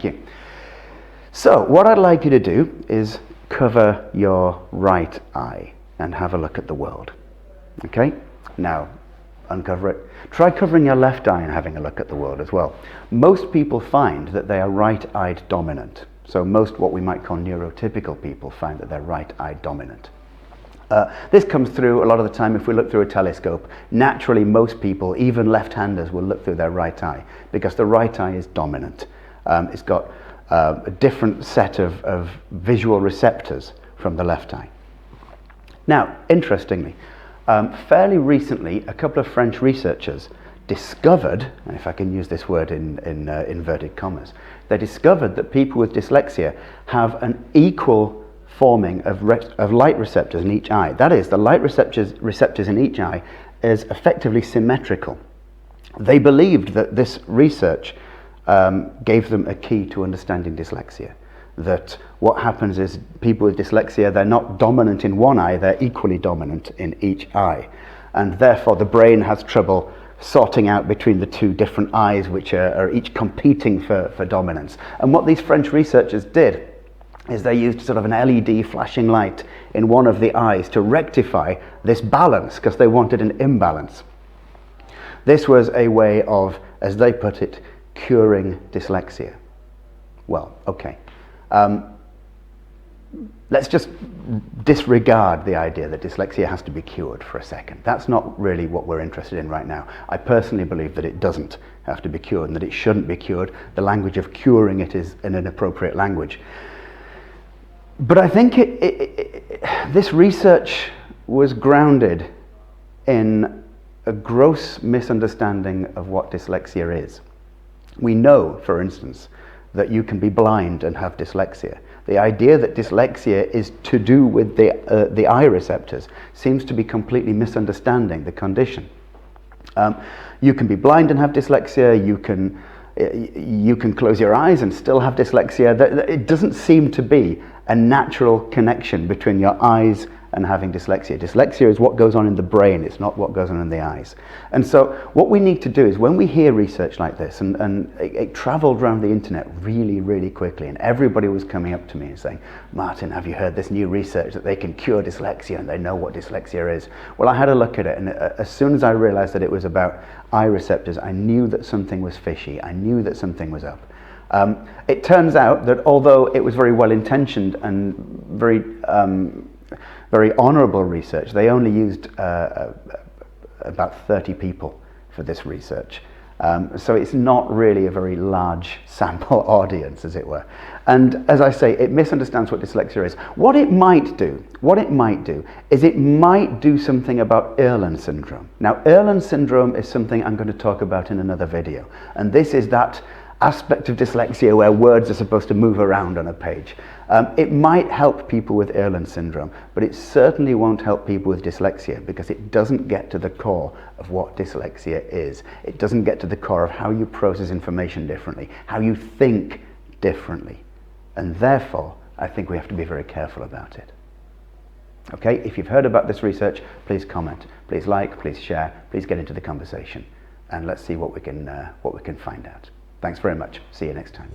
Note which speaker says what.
Speaker 1: Thank you. So what I'd like you to do is cover your right eye and have a look at the world. Okay? Now, uncover it. Try covering your left eye and having a look at the world as well. Most people find that they are right-eyed dominant. So most what we might call neurotypical people find that they're right-eyed dominant. This comes through a lot of the time if we look through a telescope. Naturally, most people, even left-handers, will look through their right eye because the right eye is dominant. It's got a different set of visual receptors from the left eye. Now, interestingly, fairly recently, a couple of French researchers discovered, and if I can use this word in inverted commas, they discovered that people with dyslexia have an equal forming of light receptors in each eye. That is, the light receptors in each eye is effectively symmetrical. They believed that this research gave them a key to understanding dyslexia. That what happens is people with dyslexia, they're not dominant in one eye, they're equally dominant in each eye. And therefore the brain has trouble sorting out between the two different eyes which are each competing for dominance. And what these French researchers did is they used sort of an LED flashing light in one of the eyes to rectify this balance because they wanted an imbalance. This was a way of, as they put it, curing dyslexia. Well, okay. Let's just disregard the idea that dyslexia has to be cured for a second. That's not really what we're interested in right now. I personally believe that it doesn't have to be cured and that it shouldn't be cured. The language of curing it is an inappropriate language. But I think this research was grounded in a gross misunderstanding of what dyslexia is. We know, for instance, that you can be blind and have dyslexia. The idea that dyslexia is to do with the eye receptors seems to be completely misunderstanding the condition. You can be blind and have dyslexia, you can close your eyes and still have dyslexia. It doesn't seem to be a natural connection between your eyes and having dyslexia. Dyslexia is what goes on in the brain, it's not what goes on in the eyes. And so what we need to do is when we hear research like this, and it traveled around the internet really, really quickly, and everybody was coming up to me and saying, Martin, have you heard this new research that they can cure dyslexia and they know what dyslexia is? Well, I had a look at it, and as soon as I realized that it was about eye receptors, I knew that something was fishy. I knew that something was up. It turns out that although it was very well-intentioned and very honourable research, they only used about 30 people for this research. So it's not really a very large sample audience, as it were. And as I say, it misunderstands what dyslexia is. What it might do is it might do something about Irlen syndrome. Now, Irlen syndrome is something I'm going to talk about in another video. And this is that aspect of dyslexia where words are supposed to move around on a page. It might help people with Irlen syndrome, but it certainly won't help people with dyslexia because it doesn't get to the core of what dyslexia is. It doesn't get to the core of how you process information differently, how you think differently. And therefore, I think we have to be very careful about it. Okay, if you've heard about this research, please comment, please like, please share, please get into the conversation, and let's see what we can find out. Thanks very much. See you next time.